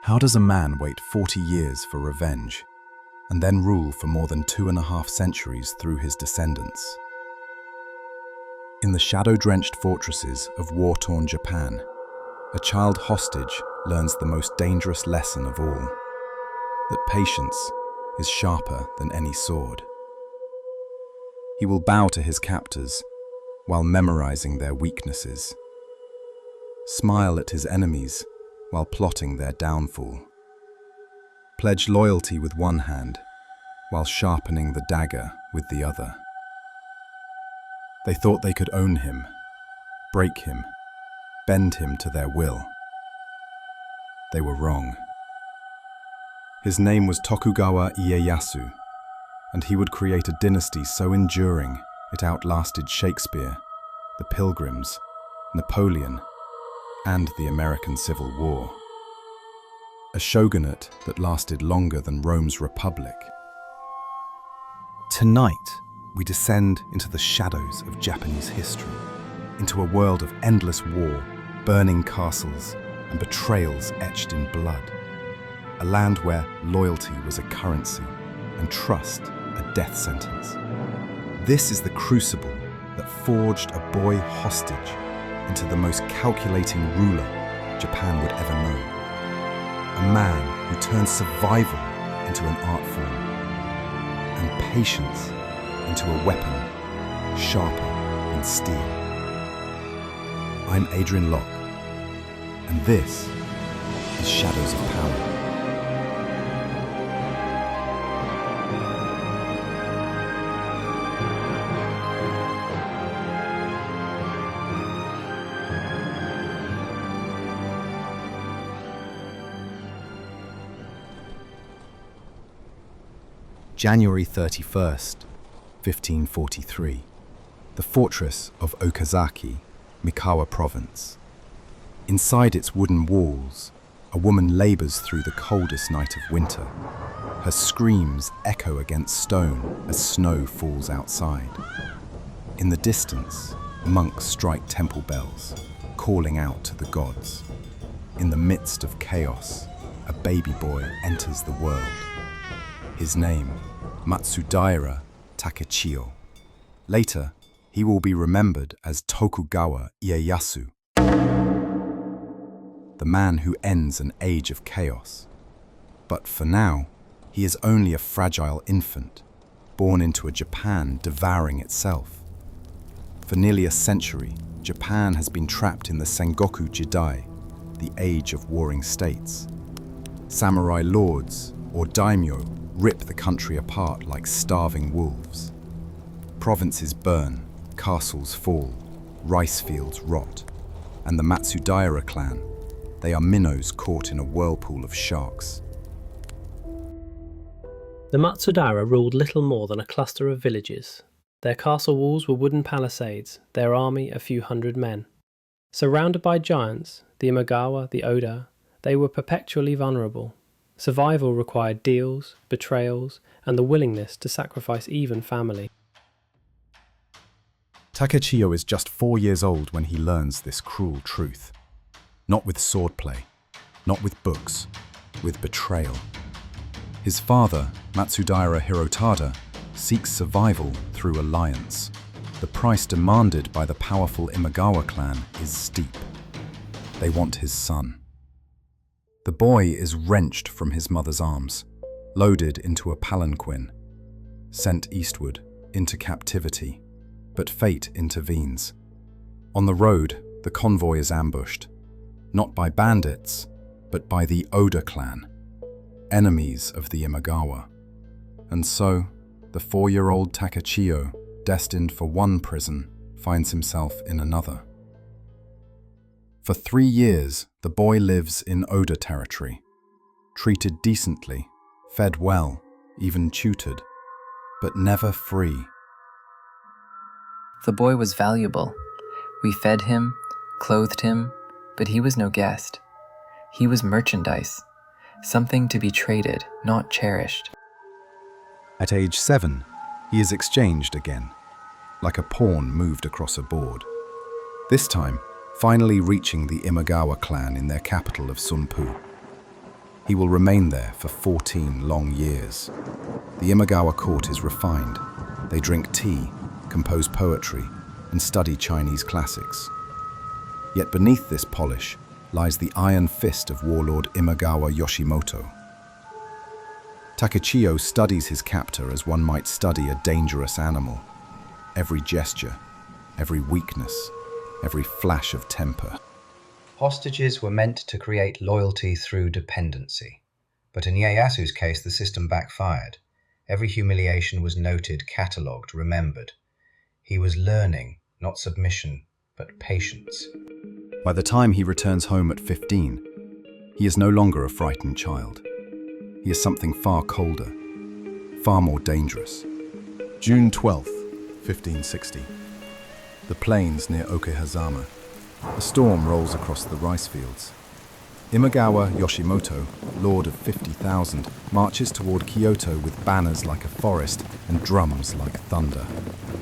How does a man wait 40 years for revenge and then rule for more than 2.5 centuries through his descendants? In the shadow-drenched fortresses of war-torn Japan, a child hostage learns the most dangerous lesson of all, that patience is sharper than any sword. He will bow to his captors while memorizing their weaknesses, smile at his enemies while plotting their downfall, pledge loyalty with one hand while sharpening the dagger with the other. They thought they could own him, break him, bend him to their will. They were wrong. His name was Tokugawa Ieyasu, and he would create a dynasty so enduring it outlasted Shakespeare, the Pilgrims, Napoleon, and the American Civil War. A shogunate that lasted longer than Rome's Republic. Tonight, we descend into the shadows of Japanese history, into a world of endless war, burning castles, and betrayals etched in blood. A land where loyalty was a currency and trust a death sentence. This is the crucible that forged a boy hostage into the most calculating ruler Japan would ever know. A man who turned survival into an art form and patience into a weapon sharper than steel. I'm Adrian Locke, and this is Shadows of Power. January 31st, 1543. The fortress of Okazaki, Mikawa Province. Inside its wooden walls, a woman labors through the coldest night of winter. Her screams echo against stone as snow falls outside. In the distance, monks strike temple bells, calling out to the gods. In the midst of chaos, a baby boy enters the world. His name, Matsudaira Takechiyo. Later, he will be remembered as Tokugawa Ieyasu, the man who ends an age of chaos. But for now, he is only a fragile infant, born into a Japan devouring itself. For nearly a century, Japan has been trapped in the Sengoku Jidai, the age of warring states. Samurai lords, or daimyo, rip the country apart like starving wolves. Provinces burn, castles fall, rice fields rot, and the Matsudaira clan, they are minnows caught in a whirlpool of sharks. The Matsudaira ruled little more than a cluster of villages. Their castle walls were wooden palisades, their army a few hundred men. Surrounded by giants, the Imagawa, the Oda, they were perpetually vulnerable. Survival required deals, betrayals, and the willingness to sacrifice even family. Takechiyo is just 4 years old when he learns this cruel truth. Not with swordplay, not with books, with betrayal. His father, Matsudaira Hirotada, seeks survival through alliance. The price demanded by the powerful Imagawa clan is steep. They want his son. The boy is wrenched from his mother's arms, loaded into a palanquin, sent eastward into captivity, but fate intervenes. On the road, the convoy is ambushed, not by bandits, but by the Oda clan, enemies of the Imagawa. And so, the 4-year-old Takechiyo, destined for one prison, finds himself in another. For 3 years, the boy lives in Oda territory, treated decently, fed well, even tutored, but never free. The boy was valuable. We fed him, clothed him, but he was no guest. He was merchandise, something to be traded, not cherished. At age 7, he is exchanged again, like a pawn moved across a board. This time, finally reaching the Imagawa clan in their capital of Sunpu. He will remain there for 14 long years. The Imagawa court is refined. They drink tea, compose poetry, and study Chinese classics. Yet beneath this polish lies the iron fist of warlord Imagawa Yoshimoto. Takechiyo studies his captor as one might study a dangerous animal. Every gesture, every weakness, every flash of temper. Hostages were meant to create loyalty through dependency. But in Ieyasu's case, the system backfired. Every humiliation was noted, catalogued, remembered. He was learning, not submission, but patience. By the time he returns home at 15, he is no longer a frightened child. He is something far colder, far more dangerous. June 12th, 1560. The plains near Okehazama. A storm rolls across the rice fields. Imagawa Yoshimoto, lord of 50,000, marches toward Kyoto with banners like a forest and drums like thunder.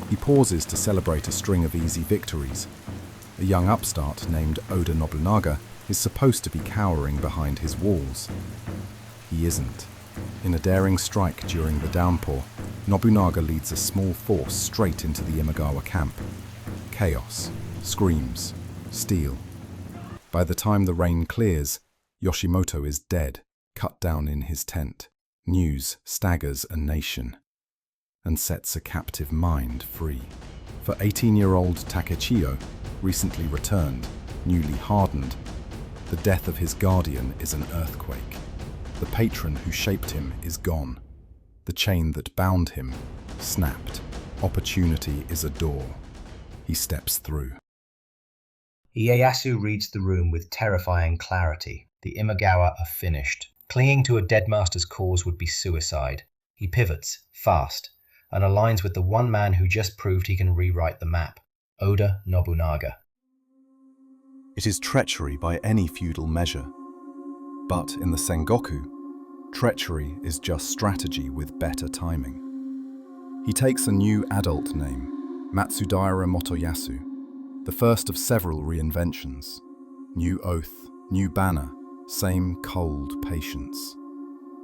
He pauses to celebrate a string of easy victories. A young upstart named Oda Nobunaga is supposed to be cowering behind his walls. He isn't. In a daring strike during the downpour, Nobunaga leads a small force straight into the Imagawa camp. Chaos, screams, steel. By the time the rain clears, Yoshimoto is dead, cut down in his tent. News staggers a nation and sets a captive mind free. For 18-year-old Takechiyo, recently returned, newly hardened, the death of his guardian is an earthquake. The patron who shaped him is gone. The chain that bound him snapped. Opportunity is a door. He steps through. Ieyasu reads the room with terrifying clarity. The Imagawa are finished. Clinging to a dead master's cause would be suicide. He pivots, fast, and aligns with the one man who just proved he can rewrite the map, Oda Nobunaga. It is treachery by any feudal measure. But in the Sengoku, treachery is just strategy with better timing. He takes a new adult name, Matsudaira Motoyasu, the first of several reinventions. New oath, new banner, same cold patience.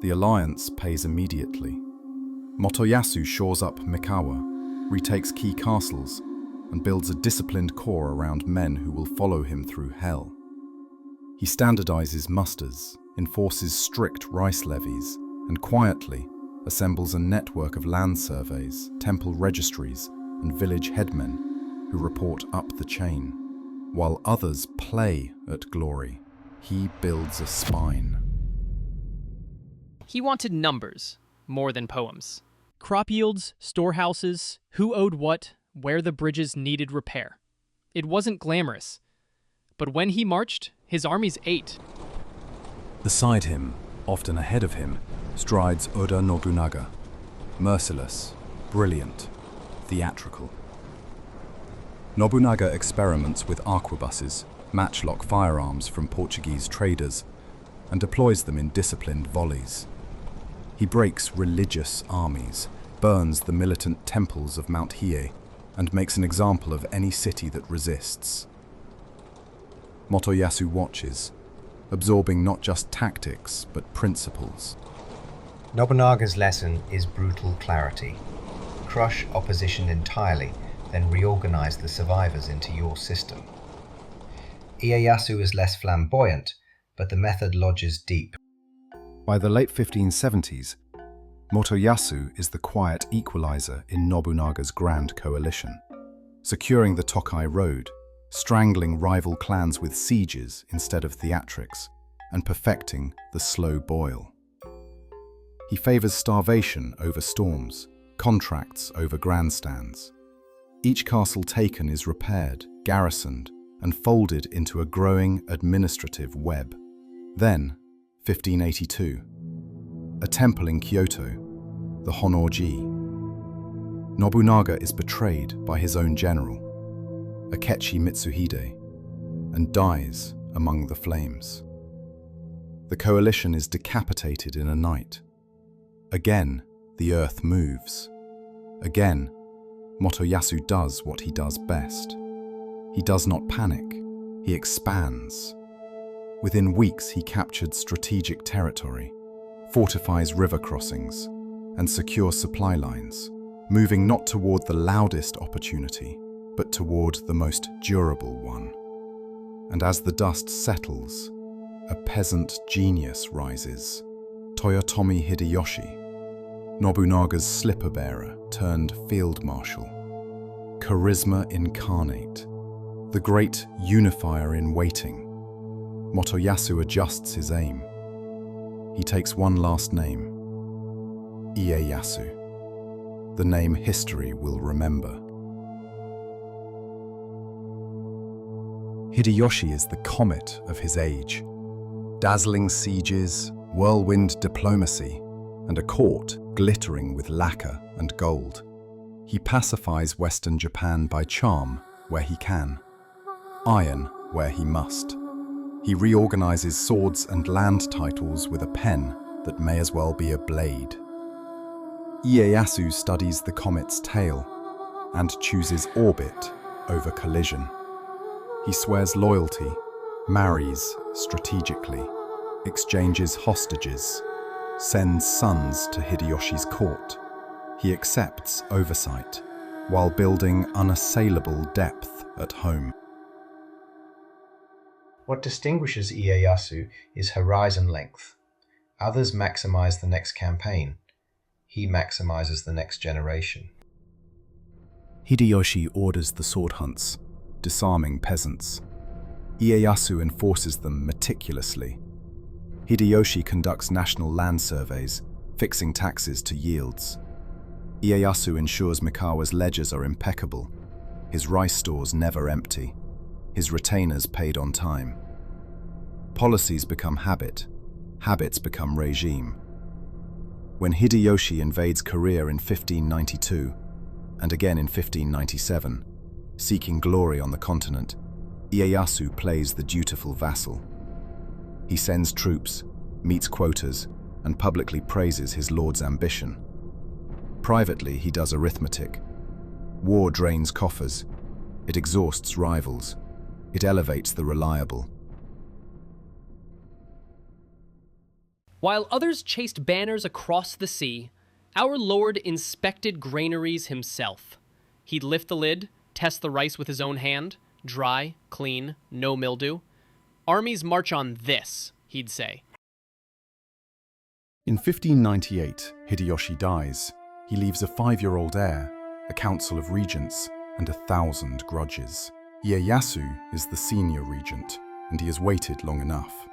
The alliance pays immediately. Motoyasu shores up Mikawa, retakes key castles, and builds a disciplined core around men who will follow him through hell. He standardizes musters, enforces strict rice levies, and quietly assembles a network of land surveys, temple registries, and village headmen who report up the chain. While others play at glory, he builds a spine. He wanted numbers, more than poems. Crop yields, storehouses, who owed what, where the bridges needed repair. It wasn't glamorous. But when he marched, his armies ate. Beside him, often ahead of him, strides Oda Nobunaga, merciless, brilliant, theatrical. Nobunaga experiments with arquebuses, matchlock firearms from Portuguese traders, and deploys them in disciplined volleys. He breaks religious armies, burns the militant temples of Mount Hiei, and makes an example of any city that resists. Motoyasu watches, absorbing not just tactics, but principles. Nobunaga's lesson is brutal clarity. Crush opposition entirely, then reorganize the survivors into your system. Ieyasu is less flamboyant, but the method lodges deep. By the late 1570s, Motoyasu is the quiet equalizer in Nobunaga's grand coalition, securing the Tokai Road, strangling rival clans with sieges instead of theatrics, and perfecting the slow boil. He favors starvation over storms, contracts over grandstands. Each castle taken is repaired, garrisoned, and folded into a growing administrative web. Then, 1582, a temple in Kyoto, the Honorji. Nobunaga is betrayed by his own general, Akechi Mitsuhide, and dies among the flames. The coalition is decapitated in a night. Again, the earth moves. Again, Motoyasu does what he does best. He does not panic, he expands. Within weeks, he captured strategic territory, fortifies river crossings, and secures supply lines, moving not toward the loudest opportunity, but toward the most durable one. And as the dust settles, a peasant genius rises, Toyotomi Hideyoshi, Nobunaga's slipper-bearer turned field marshal. Charisma incarnate, the great unifier in waiting, Motoyasu adjusts his aim. He takes one last name, Ieyasu, the name history will remember. Hideyoshi is the comet of his age. Dazzling sieges, whirlwind diplomacy, and a court glittering with lacquer and gold. He pacifies Western Japan by charm where he can, iron where he must. He reorganizes swords and land titles with a pen that may as well be a blade. Ieyasu studies the comet's tail and chooses orbit over collision. He swears loyalty, marries strategically, exchanges hostages, sends sons to Hideyoshi's court. He accepts oversight while building unassailable depth at home. What distinguishes Ieyasu is horizon length. Others maximize the next campaign. He maximizes the next generation. Hideyoshi orders the sword hunts, disarming peasants. Ieyasu enforces them meticulously. Hideyoshi conducts national land surveys, fixing taxes to yields. Ieyasu ensures Mikawa's ledgers are impeccable, his rice stores never empty, his retainers paid on time. Policies become habit, habits become regime. When Hideyoshi invades Korea in 1592, and again in 1597, seeking glory on the continent, Ieyasu plays the dutiful vassal. He sends troops, meets quotas, and publicly praises his lord's ambition. Privately, he does arithmetic. War drains coffers. It exhausts rivals. It elevates the reliable. While others chased banners across the sea, our lord inspected granaries himself. He'd lift the lid, test the rice with his own hand, dry, clean, no mildew. Armies march on this, he'd say. In 1598, Hideyoshi dies. He leaves a 5-year-old heir, a council of regents, and 1,000 grudges. Ieyasu is the senior regent, and he has waited long enough.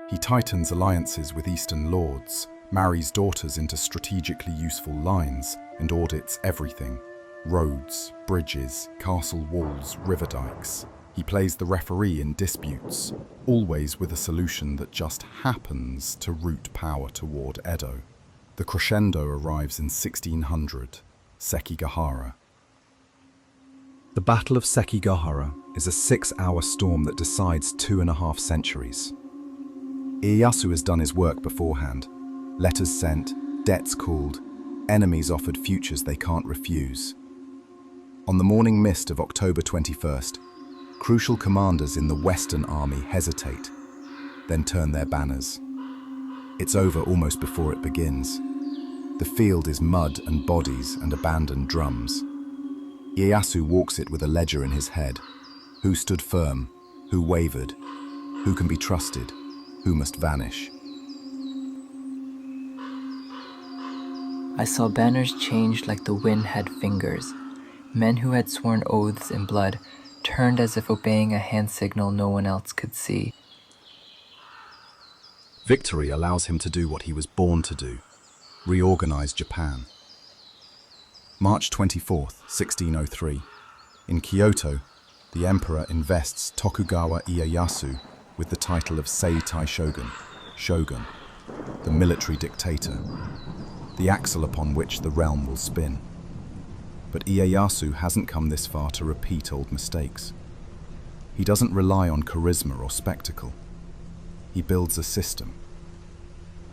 He tightens alliances with eastern lords, marries daughters into strategically useful lines, and audits everything: roads, bridges, castle walls, river dikes. He plays the referee in disputes, always with a solution that just happens to route power toward Edo. The crescendo arrives in 1600, Sekigahara. The Battle of Sekigahara is a 6-hour storm that decides 2.5 centuries. Ieyasu has done his work beforehand. Letters sent, debts called, enemies offered futures they can't refuse. On the morning mist of October 21st, crucial commanders in the Western Army hesitate, then turn their banners. It's over almost before it begins. The field is mud and bodies and abandoned drums. Ieyasu walks it with a ledger in his head. Who stood firm? Who wavered? Who can be trusted? Who must vanish? I saw banners changed like the wind had fingers. Men who had sworn oaths in blood turned as if obeying a hand signal no one else could see. Victory allows him to do what he was born to do: reorganize Japan. March 24th, 1603. In Kyoto, the emperor invests Tokugawa Ieyasu with the title of Seitai Shogun, Shogun, the military dictator, the axle upon which the realm will spin. But Ieyasu hasn't come this far to repeat old mistakes. He doesn't rely on charisma or spectacle. He builds a system.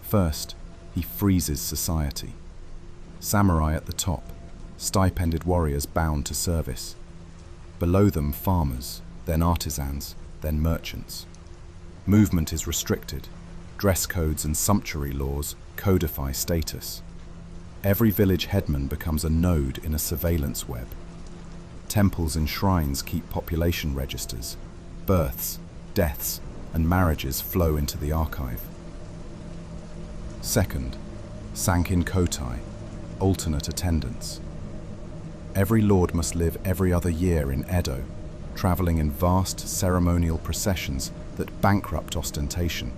First, he freezes society. Samurai at the top, stipended warriors bound to service. Below them, farmers, then artisans, then merchants. Movement is restricted. Dress codes and sumptuary laws codify status. Every village headman becomes a node in a surveillance web. Temples and shrines keep population registers. Births, deaths, and marriages flow into the archive. Second, Sankin Kotai, alternate attendance. Every lord must live every other year in Edo, traveling in vast ceremonial processions that bankrupt ostentation.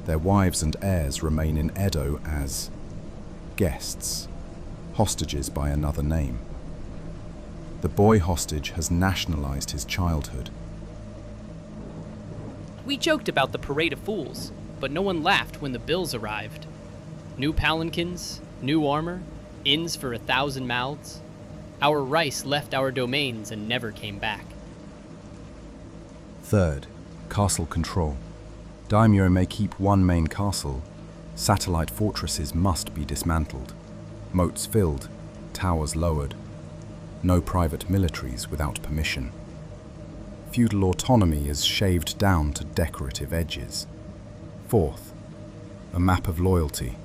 Their wives and heirs remain in Edo as guests, hostages by another name. The boy hostage has nationalized his childhood. We joked about the parade of fools, but no one laughed when the bills arrived. New palanquins, new armor, inns for 1,000 mouths. Our rice left our domains and never came back. Third, castle control. Daimyo may keep one main castle. Satellite fortresses must be dismantled. Moats filled, towers lowered. No private militaries without permission. Feudal autonomy is shaved down to decorative edges. Fourth, a map of loyalty.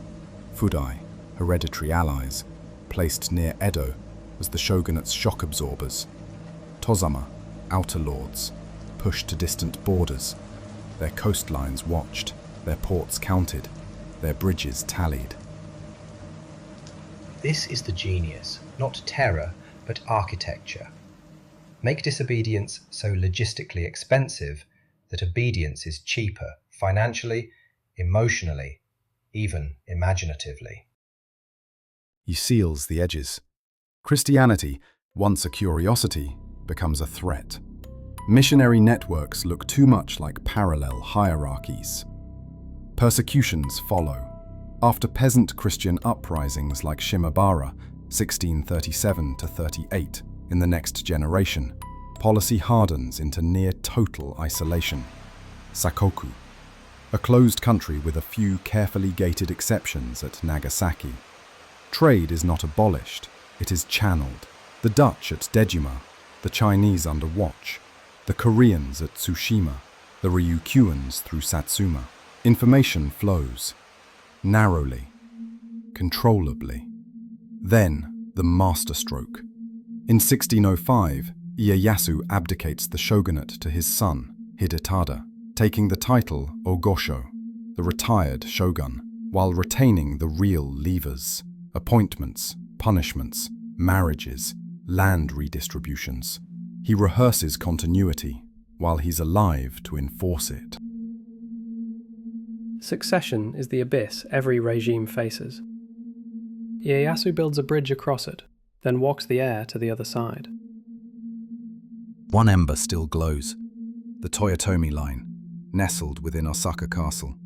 Fudai, hereditary allies, placed near Edo as the shogunate's shock absorbers. Tozama, outer lords, pushed to distant borders. Their coastlines watched, their ports counted, their bridges tallied. This is the genius, not terror, but architecture. Make disobedience so logistically expensive that obedience is cheaper, financially, emotionally, even imaginatively. He seals the edges. Christianity, once a curiosity, becomes a threat. Missionary networks look too much like parallel hierarchies. Persecutions follow. After peasant Christian uprisings like Shimabara, 1637–38, in the next generation, policy hardens into near-total isolation. Sakoku, a closed country with a few carefully gated exceptions at Nagasaki. Trade is not abolished, it is channeled. The Dutch at Dejima, the Chinese under watch, the Koreans at Tsushima, the Ryukyuans through Satsuma. Information flows, narrowly, controllably. Then, the masterstroke. In 1605, Ieyasu abdicates the shogunate to his son, Hidetada, taking the title Ogosho, the retired shogun, while retaining the real levers, appointments, punishments, marriages, land redistributions. He rehearses continuity while he's alive to enforce it. Succession is the abyss every regime faces. Ieyasu builds a bridge across it, then walks the heir to the other side. One ember still glows. The Toyotomi line, nestled within Osaka Castle,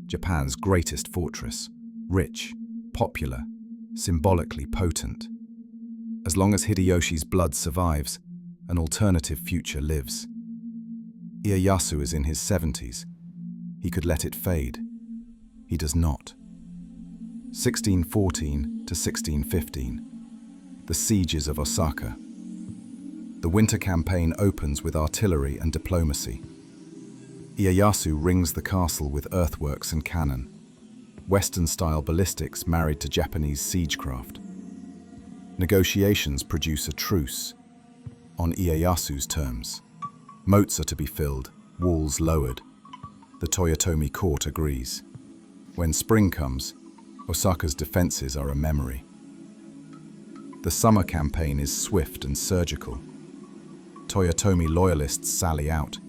Japan's greatest fortress, rich, popular, symbolically potent. As long as Hideyoshi's blood survives, an alternative future lives. Ieyasu is in his 70s. He could let it fade. He does not. 1614 to 1615. The sieges of Osaka. The winter campaign opens with artillery and diplomacy. Ieyasu rings the castle with earthworks and cannon. Western-style ballistics married to Japanese siegecraft. Negotiations produce a truce, on Ieyasu's terms. Moats are to be filled, walls lowered. The Toyotomi court agrees. When spring comes, Osaka's defenses are a memory. The summer campaign is swift and surgical. Toyotomi loyalists sally out.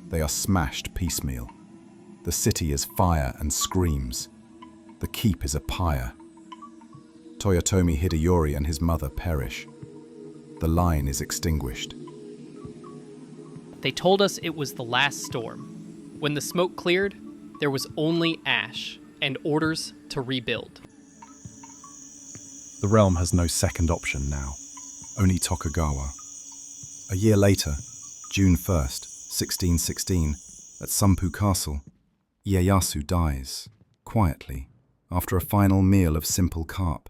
They are smashed piecemeal. The city is fire and screams. The keep is a pyre. Toyotomi Hideyori and his mother perish. The line is extinguished. They told us it was the last storm. When the smoke cleared, there was only ash and orders to rebuild. The realm has no second option now, only Tokugawa. A year later, June 1st, 1616, at Sumpu Castle, Ieyasu dies, quietly, after a final meal of simple carp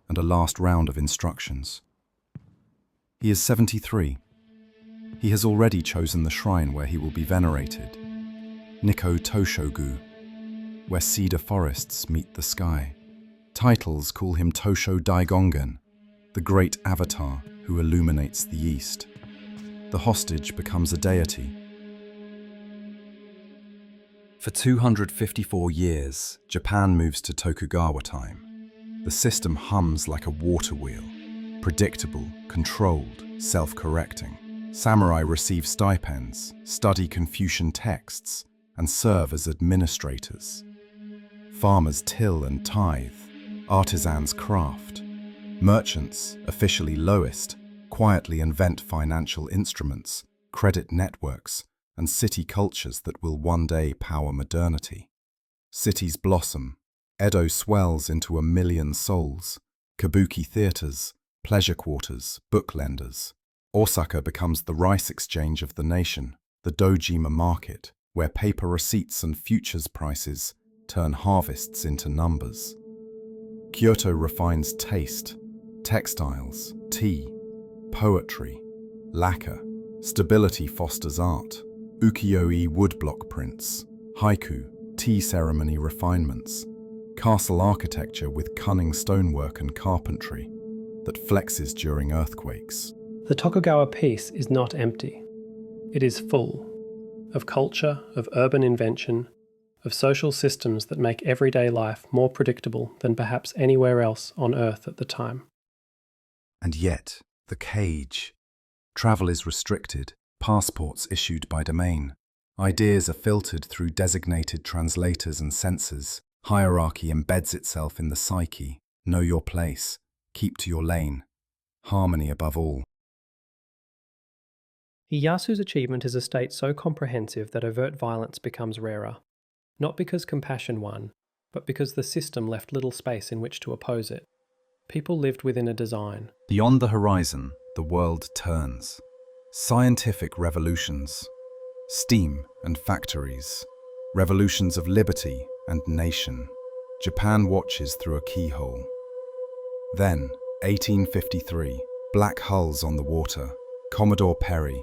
and a last round of instructions. He is 73. He has already chosen the shrine where he will be venerated. Nikko Toshogu, where cedar forests meet the sky. Titles call him Tosho Daigongen, the great avatar who illuminates the east. The hostage becomes a deity. For 254 years, Japan moves to Tokugawa time. The system hums like a water wheel, predictable, controlled, self-correcting. Samurai receive stipends, study Confucian texts, and serve as administrators. Farmers till and tithe, artisans craft. Merchants, officially lowest, quietly invent financial instruments, credit networks, and city cultures that will one day power modernity. Cities blossom. Edo swells into 1 million souls. Kabuki theaters, pleasure quarters, book lenders. Osaka becomes the rice exchange of the nation, the dojima market, where paper receipts and futures prices turn harvests into numbers. Kyoto refines taste, textiles, tea, poetry, lacquer. Stability fosters art. Ukiyo-e woodblock prints, haiku, tea ceremony refinements, castle architecture with cunning stonework and carpentry that flexes during earthquakes. The Tokugawa piece is not empty. It is full of culture, of urban invention, of social systems that make everyday life more predictable than perhaps anywhere else on Earth at the time. And yet, the cage. Travel is restricted, passports issued by domain. Ideas are filtered through designated translators and censors. Hierarchy embeds itself in the psyche. Know your place. Keep to your lane. Harmony above all. Ieyasu's achievement is a state so comprehensive that overt violence becomes rarer. Not because compassion won, but because the system left little space in which to oppose it. People lived within a design. Beyond the horizon, the world turns. Scientific revolutions, steam and factories, revolutions of liberty and nation. Japan watches through a keyhole. Then, 1853, black hulls on the water, Commodore Perry,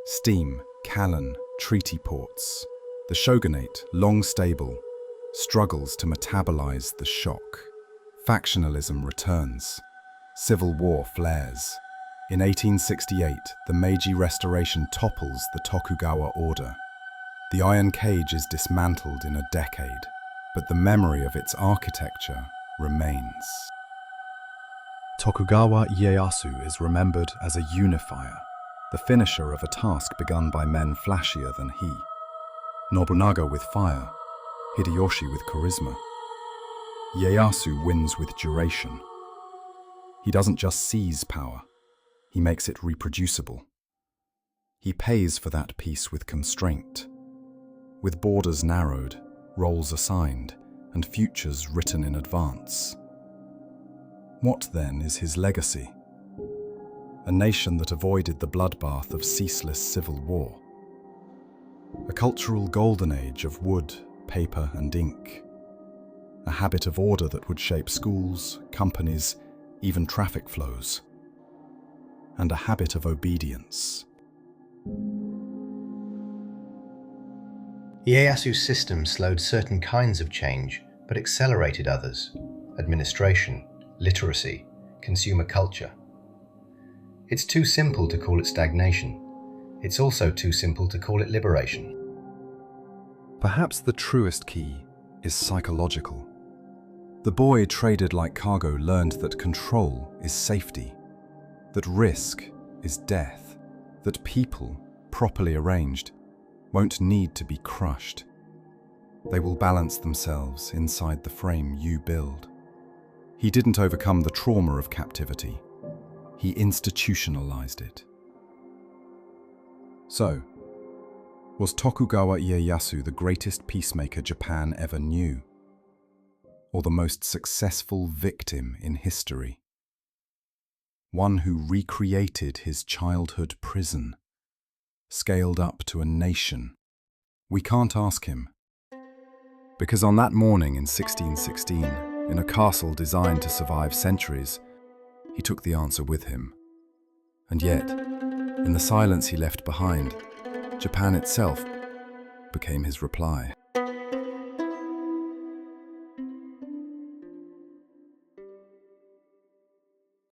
steam, cannon, treaty ports. The shogunate, long stable, struggles to metabolize the shock. Factionalism returns. Civil war flares. In 1868, the Meiji Restoration topples the Tokugawa order. The iron cage is dismantled in a decade, but the memory of its architecture remains. Tokugawa Ieyasu is remembered as a unifier, the finisher of a task begun by men flashier than he. Nobunaga with fire, Hideyoshi with charisma. Ieyasu wins with duration. He doesn't just seize power, he makes it reproducible. He pays for that peace with constraint, with borders narrowed, roles assigned, and futures written in advance. What then is his legacy? A nation that avoided the bloodbath of ceaseless civil war. A cultural golden age of wood, paper, and ink. A habit of order that would shape schools, companies, even traffic flows. And a habit of obedience. Ieyasu's system slowed certain kinds of change, but accelerated others: administration, literacy, consumer culture. It's too simple to call it stagnation. It's also too simple to call it liberation. Perhaps the truest key is psychological. The boy traded like cargo learned that control is safety, that risk is death, that people, properly arranged, won't need to be crushed. They will balance themselves inside the frame you build. He didn't overcome the trauma of captivity. He institutionalized it. So, was Tokugawa Ieyasu the greatest peacemaker Japan ever knew? Or the most successful victim in history? One who recreated his childhood prison, scaled up to a nation? We can't ask him. Because on that morning in 1616, in a castle designed to survive centuries, he took the answer with him. And yet, in the silence he left behind, Japan itself became his reply.